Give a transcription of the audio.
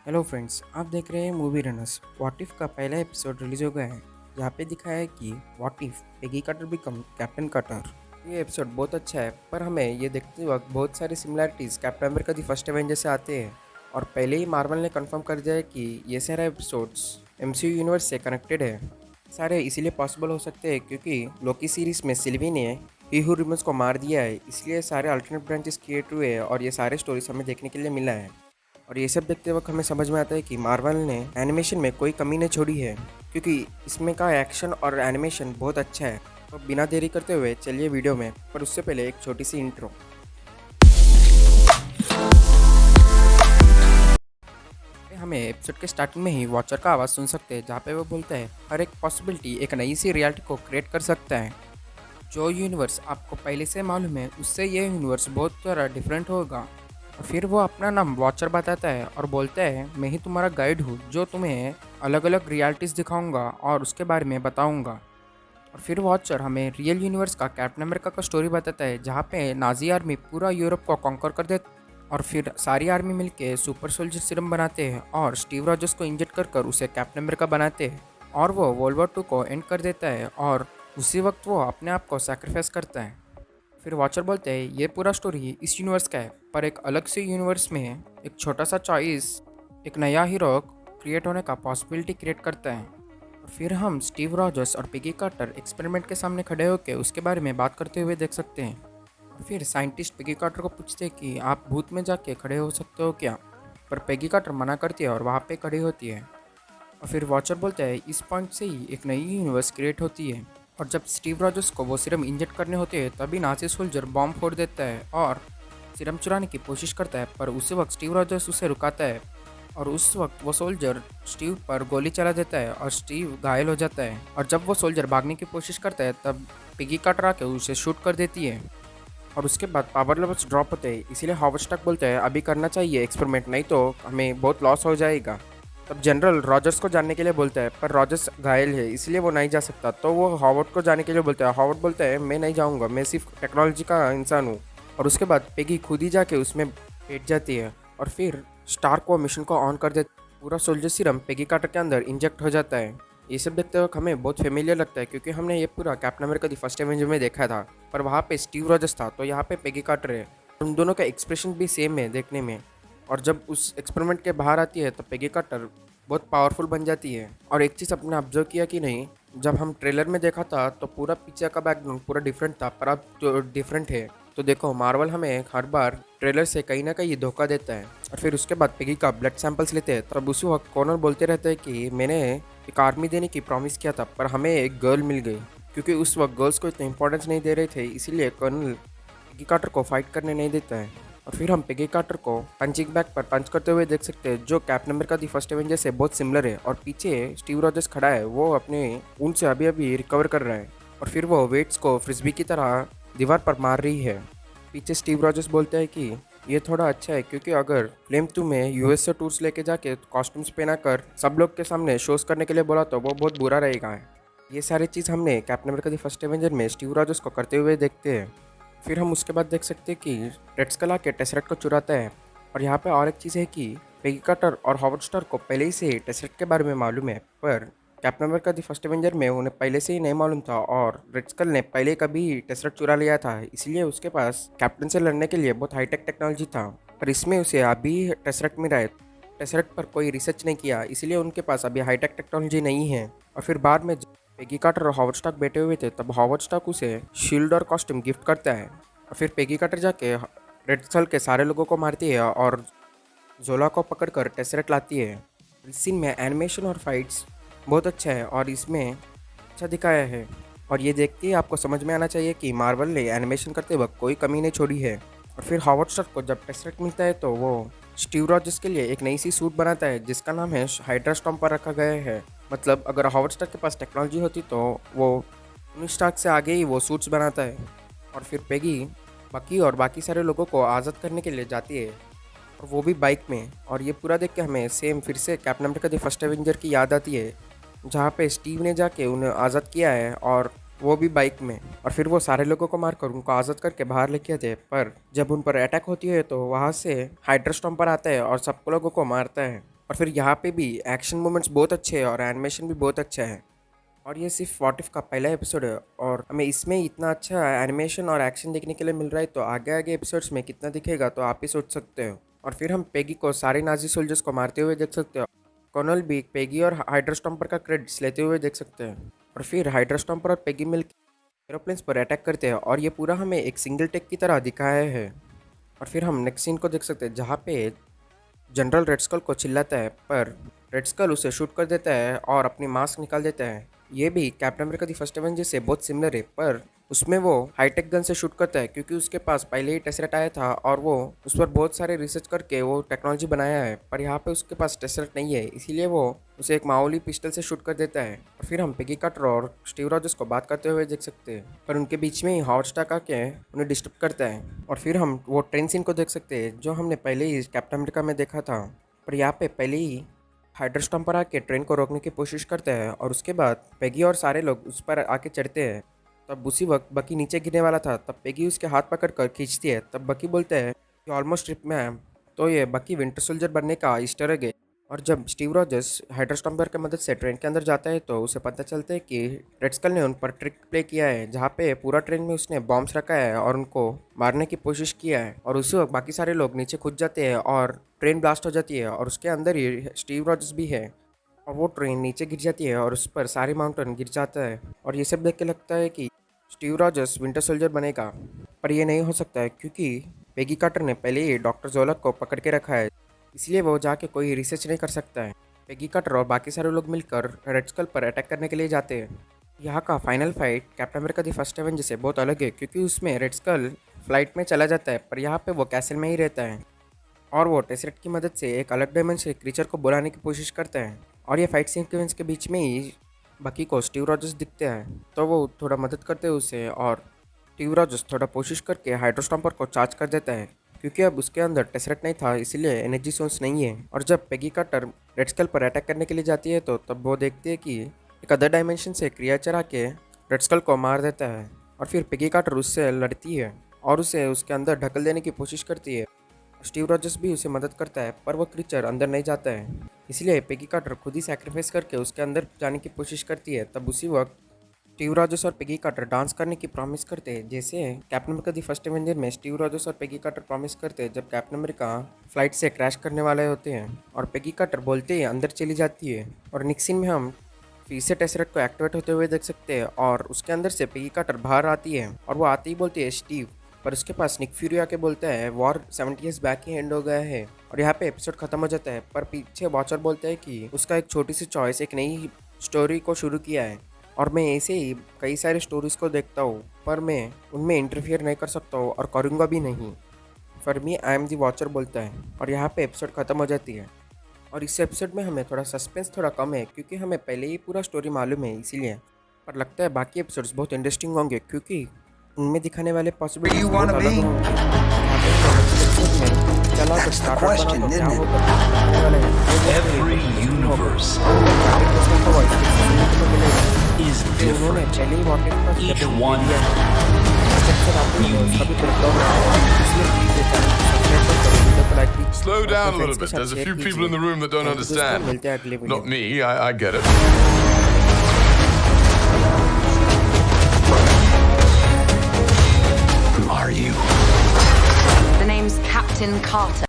Hello friends, आप देख रहे हैं मूवी रनर्स। व्हाट इफ का पहला एपिसोड रिलीज हो गया है, जहाँ पे दिखाया है कि what if Peggy Carter become captain Carter. ये एपिसोड बहुत अच्छा है, पर हमें ये देखते वक्त बहुत सारी similarities captain America the first Avenger से आते हैं। और पहले ही मार्वल ने कंफर्म कर दिया है कि ये सारे एपिसोड्स एमसीयू यूनिवर्स से कनेक्टेड है। सारे इसीलिए पॉसिबल हो सकते हैं क्योंकि लोकी सीरीज में सिल्वी ने ही हू रिमन्स को मार दिया है, इसलिए सारे अल्टरनेट ब्रांचेस क्रिएट हुए हैं और ये सारे स्टोरीज हमें देखने के लिए मिला है। और ये सब देखते वक्त हमें समझ में आता है कि मार्वल ने एनिमेशन में कोई कमी नहीं छोड़ी है, क्योंकि इसमें का एक्शन और एनिमेशन बहुत अच्छा है। तो बिना देरी करते हुए चलिए वीडियो में, पर उससे पहले एक छोटी सी इंट्रो। हमें एपिसोड के स्टार्टिंग में ही वॉचर का आवाज़ सुन सकते हैं, जहाँ पे वो बोलता है हर एक पॉसिबिलिटी एक नई सी रियलिटी को क्रिएट कर सकता है। जो यूनिवर्स आपको पहले से मालूम है उससे ये यूनिवर्स बहुत थोड़ा डिफरेंट होगा। और फिर वो अपना नाम वॉचर बताता है और बोलता है मैं ही तुम्हारा गाइड हूँ जो तुम्हें अलग अलग रियलिटीज़ दिखाऊंगा और उसके बारे में बताऊंगा। और फिर वॉचर हमें रियल यूनिवर्स का कैप्टन अमेरिका का स्टोरी बताता है, जहाँ पे नाजी आर्मी पूरा यूरोप को कॉन्कर कर देती। और फिर सारी आर्मी मिलके सुपर सोल्जर सीरम बनाते हैं और स्टीव रॉजर्स को इंजेक्ट कर कर उसे कैप्टन अमेरिका बनाते हैं। और वो वर्ल्ड वॉर 2 को एंड कर देता है और उसी वक्त वो अपने आप को सैक्रिफाइस करता है। फिर वॉचर बोलते हैं ये पूरा स्टोरी इस यूनिवर्स का है, पर एक अलग से यूनिवर्स में एक छोटा सा चॉइस एक नया हीरो क्रिएट होने का पॉसिबिलिटी क्रिएट करता है। फिर हम स्टीव रॉजर्स और पेगी कार्टर एक्सपेरिमेंट के सामने खड़े होकर उसके बारे में बात करते हुए देख सकते हैं। और फिर साइंटिस्ट पेगी कार्टर को पूछते हैं कि आप भूत में जाके खड़े हो सकते हो क्या, पर पेगी कार्टर मना करती है और वहाँ पे खड़ी होती है। और फिर वॉचर बोलता है इस पॉइंट से ही एक नई यूनिवर्स क्रिएट होती है। और जब स्टीव रॉजर्स को वो सीरम इंजेक्ट करने होते हैं तभी नाजी सोल्जर बॉम्ब फोड़ देता है और सीरम चुराने की कोशिश करता है, पर उसी वक्त स्टीव रॉजर्स उसे रुकाता है। और उस वक्त वो सोल्जर स्टीव पर गोली चला देता है और स्टीव घायल हो जाता है। और जब वो सोल्जर भागने की कोशिश करता है तब पिगी कार्टर आके उसे शूट कर देती है। और उसके बाद पावर लेवल्स ड्रॉप होते हैं, इसीलिए हॉवर्ड स्टार्क बोलते हैं अभी करना चाहिए एक्सपेरिमेंट, नहीं तो हमें बहुत लॉस हो जाएगा। तब जनरल रॉजर्स को जानने के लिए बोलता है, पर रॉजर्स घायल है इसलिए वो नहीं जा सकता। तो वो हॉवर्ड को जाने के लिए बोलता है। हॉवर्ड बोलता है मैं नहीं जाऊँगा, मैं सिर्फ टेक्नोलॉजी का इंसान हूँ। और उसके बाद पेगी खुद ही जाके उसमें बैठ जाती है। और फिर स्टार्क को मिशन को ऑन कर देता। पूरा सोल्जर सीरम पेगी कार्टर के अंदर इंजेक्ट हो जाता है। ये सब देखते वक्त हमें बहुत फेमिलियर लगता है, क्योंकि हमने ये पूरा captain America the first Avenger में देखा था, पर वहाँ पे स्टीव रॉजर्स था तो यहाँ पे पेगी कार्टर है। उन दोनों का एक्सप्रेशन भी सेम है देखने में। और जब उस एक्सपेरिमेंट के बाहर आती है तो पेगी कार्टर बहुत पावरफुल बन जाती है। और एक चीज़ आपने ऑब्जर्व किया कि नहीं, जब हम ट्रेलर में देखा था तो पूरा पीछे का बैकग्राउंड पूरा डिफरेंट था, पर अब तो डिफरेंट है। तो देखो मार्वल हमें हर बार ट्रेलर से कहीं ना कहीं धोखा देता है। और फिर उसके बाद पेगी का ब्लड सैंपल्स लेते हैं, तब उसी वक्त कॉर्नर बोलते रहते हैं कि मैंने एक आर्मी देने की प्रॉमिस किया था, पर हमें एक गर्ल मिल गई। क्योंकि उस वक्त गर्ल्स को इतना इंपॉर्टेंस नहीं दे रहे थे, इसीलिए कर्नल पेगी कार्टर को फाइट करने नहीं देता है। और फिर हम पेगी कार्टर को पंचिंग बैग पर पंच करते हुए देख सकते हैं, जो captain America the first Avenger से बहुत सिमिलर है। और पीछे स्टीव रॉजर्स खड़ा है, वो अपने ऊन से अभी अभी रिकवर कर रहा है। और फिर वो वेट्स को फ्रिस्बी की तरह दीवार पर मार रही है। पीछे स्टीव रॉजर्स बोलते हैं कि ये थोड़ा अच्छा है, क्योंकि अगर फ्लेम तुम्हें यूएस से टूर्स लेके जाके कॉस्ट्यूम्स पहना कर सब लोग के सामने शोज करने के लिए बोला तो वो बहुत बुरा रहेगा। ये सारी चीज़ हमने captain America the first Avenger में स्टीव रॉजर्स को करते हुए देखते हैं। फिर हम उसके बाद देख सकते हैं कि रेड स्कल आके टेसरेट को चुराता है। और यहाँ पे और एक चीज़ है कि पेगी कार्टर और हॉवर्ड स्टार्क को पहले ही से टेसरेट के बारे में मालूम है, पर captain America the first Avenger में उन्हें पहले से ही नहीं मालूम था। और रेड स्कल ने पहले कभी टेसरेट चुरा लिया था, इसलिए उसके पास कैप्टन से लड़ने के लिए बहुत हाईटेक टेक्नोलॉजी था, पर इसमें उसे अभी टेसरेट मिला है। टेसरेट पर कोई रिसर्च नहीं किया, इसलिए उनके पास अभी हाईटेक टेक्नोलॉजी नहीं है। और फिर बाद में पेगी कार्टर और हॉवर्ड स्टार्क बैठे हुए थे, तब हॉवर्ड स्टार्क उसे शील्ड और कॉस्ट्यूम गिफ्ट करता है। और फिर पेगी कार्टर जाके रेड स्कल के सारे लोगों को मारती है और जोला को पकड़कर टेसरेट लाती है। इस सीन में एनिमेशन और फाइट्स बहुत अच्छा है और इसमें अच्छा दिखाया है। और ये देखते ही आपको समझ में आना चाहिए कि मार्वल ने एनिमेशन करते वक्त कोई कमी नहीं छोड़ी है। और फिर हॉवर्ड स्टार्क को जब टेसरेट मिलता है तो वो स्टीव रॉजर्स के लिए एक नई सी सूट बनाता है, जिसका नाम है हाइड्रा स्टॉर्म पर रखा गया है। मतलब अगर हॉवर्ड स्टार्क के पास टेक्नोलॉजी होती तो वो टोनी स्टार्क से आगे ही वो सूट्स बनाता है। और फिर पेगी बकी और बाकी सारे लोगों को आज़ाद करने के लिए जाती है, और वो भी बाइक में। और ये पूरा देख के हमें सेम फिर से captain America the first Avenger की याद आती है, जहाँ पे स्टीव ने जाके उन्हें आज़ाद किया है और वो भी बाइक में। और फिर वो सारे लोगों को मारकर उनको आज़ाद करके बाहर लेके आते हैं, पर जब उन पर अटैक होती है तो वहाँ से हाइड्रा स्टॉर्म पर आता है और सब लोगों को मारता है। और फिर यहाँ पे भी एक्शन मूवमेंट्स बहुत अच्छे हैं और एनिमेशन भी बहुत अच्छा है। और ये सिर्फ व्हाट इफ का पहला एपिसोड है और हमें इसमें इतना अच्छा एनिमेशन और एक्शन देखने के लिए मिल रहा है, तो आगे आगे एपिसोड्स में कितना दिखेगा तो आप ही सोच सकते हो। और फिर हम पेगी को सारे नाजी सोल्जर्स को मारते हुए देख सकते हो। कर्नल भी पेगी और हाइड्रा स्टॉम्पर का क्रेडिट्स लेते हुए देख सकते हैं। और फिर हाइड्रा स्टॉम्पर और पेगी मिलकर एरोप्लेन्स पर अटैक करते हैं और ये पूरा हमें एक सिंगल टेक की तरह दिखाया है। और फिर हम नेक्स्ट सीन को देख सकते हैं जहाँ पे जनरल रेड स्कल को चिल्लाता है, पर रेड स्कल उसे शूट कर देता है और अपनी मास्क निकाल देता है। ये भी captain America the first Avenger से बहुत सिमिलर है, पर उसमें वो हाईटेक गन से शूट करता है क्योंकि उसके पास पहले ही टेसरेट आया था और वो उस पर बहुत सारे रिसर्च करके वो टेक्नोलॉजी बनाया है। पर यहाँ पे उसके पास टेसरेट नहीं है, इसीलिए वो उसे एक मामूली पिस्टल से शूट कर देता है। और फिर हम पेगी कार्टर और स्टीव रॉजर्स को बात करते हुए देख सकते हैं, पर उनके बीच में ही हॉट स्टार्क आके उन्हें डिस्टर्ब करता है। और फिर हम वो ट्रेन सीन को देख सकते हैं जो हमने पहले ही कैप्टन अमेरिका में देखा था, पर यहाँ पे पहले ही हाइड्रा स्टॉम्पर आके ट्रेन को रोकने की कोशिश करते हैं और उसके बाद पेगी और सारे लोग उस पर आके चढ़ते हैं। तब उसी वक्त बकी नीचे गिरने वाला था, तब पेगी उसके हाथ पकड़ कर खींचती है। तब बकी बोलते हैं कि ऑलमोस्ट ट्रिप में है, तो ये बकी विंटर सोल्जर बनने का ईस्टर एग है। और जब स्टीव रॉजर्स हाइड्रा स्टॉम्पर की मदद से ट्रेन के अंदर जाता है तो उसे पता चलता है कि रेड स्कल ने उन पर ट्रिक प्ले किया है, जहाँ पे पूरा ट्रेन में उसने बॉम्ब्स रखा है और उनको मारने की कोशिश किया है। और उसी वक्त बाकी सारे लोग नीचे कूद जाते हैं और ट्रेन ब्लास्ट हो जाती है और उसके अंदर ही स्टीव रॉजर्स भी है। और वो ट्रेन नीचे गिर जाती है और उस पर सारी माउंटेन गिर जाता है। और ये सब देख के लगता है कि स्टीव रॉजर्स विंटर सोल्जर बनेगा, पर ये नहीं हो सकता है क्योंकि पेगी कार्टर ने पहले ही डॉक्टर जोलक को पकड़ के रखा है, इसलिए वो जाके कोई रिसर्च नहीं कर सकता है। पेगी कार्टर और बाकी सारे लोग मिलकर रेड स्कल पर अटैक करने के लिए जाते हैं। यहाँ का final fight captain America the first Avenger से बहुत अलग है क्योंकि उसमें रेड स्कल फ्लाइट में चला जाता है, पर यहाँ पे वो कैसल में ही रहता है और वो टेसरेट की मदद से एक अलग डायमेंशन क्रीचर को बुलाने की कोशिश करता है। और ये फाइट सीक्वेंस के बीच में ही बकी को स्टीव रॉजर्स दिखते हैं, तो वो थोड़ा मदद करते हैं उसे और स्टीव रॉजर्स थोड़ा कोशिश करके हाइड्रा स्टॉम्पर को चार्ज कर देता है क्योंकि अब उसके अंदर टेसरेट नहीं था, इसीलिए एनर्जी सोर्स नहीं है। और जब पेगी कार्टर रेड स्कल पर अटैक करने के लिए जाती है तो तब वो देखती है कि एक अदर डायमेंशन से क्रिएचर आके रेड स्कल को मार देता है। और फिर पेगी कार्टर उससे लड़ती है और उसे उसके अंदर ढकल देने की कोशिश करती है। स्टीव रॉजर्स भी उसे मदद करता है, पर वो क्रीचर अंदर नहीं जाता है, इसलिए पेगी कार्टर खुद ही सैक्रिफाइस करके उसके अंदर जाने की कोशिश करती है। तब उसी वक्त स्टीव रॉजर्स और पेगी कार्टर डांस करने की प्रॉमिस करते हैं, जैसे captain America the first Avenger में स्टीव रॉजर्स और पेगी कार्टर प्रॉमिस करते हैं जब कैप्टन अमेरिका फ्लाइट से क्रैश करने वाले होते हैं और पेगी कार्टर बोलते ही अंदर चली जाती है। और नेक्स्ट सीन में हम फिर से टेसरेट को एक्टिवेट होते हुए देख सकते हैं और उसके अंदर से पेगी कार्टर बाहर आती है और वो आते ही बोलती है स्टीव, पर उसके पास निक फ्यूरी आके बोलता है war 70 years back he and हो गया है। और यहाँ पे एपिसोड खत्म हो जाता है, पर पीछे वॉचर बोलता है कि उसका एक छोटी सी चॉइस एक नई स्टोरी को शुरू किया है और मैं ऐसे ही कई सारे स्टोरीज को देखता हूँ, पर मैं उनमें इंटरफियर नहीं कर सकता हूँ और करूँगा भी नहीं। For me I am the watcher बोलता है और यहाँ पे एपिसोड खत्म हो जाती है। और इस एपिसोड में हमें थोड़ा सस्पेंस थोड़ा कम है क्योंकि हमें पहले ही पूरा स्टोरी मालूम है, इसीलिए। पर लगता है बाकी एपिसोड्स बहुत इंटरेस्टिंग होंगे क्योंकि उनमें दिखाने वाले पॉसिबिलिटीज बहुत अलग होंगे। चला तो स्टार्ट बना तो क्या होगा, Every universe is different. Each one unique. Slow down a little bit. There's a few people in the room that don't understand. Not me, I get it. Who are you? The name's Captain Carter.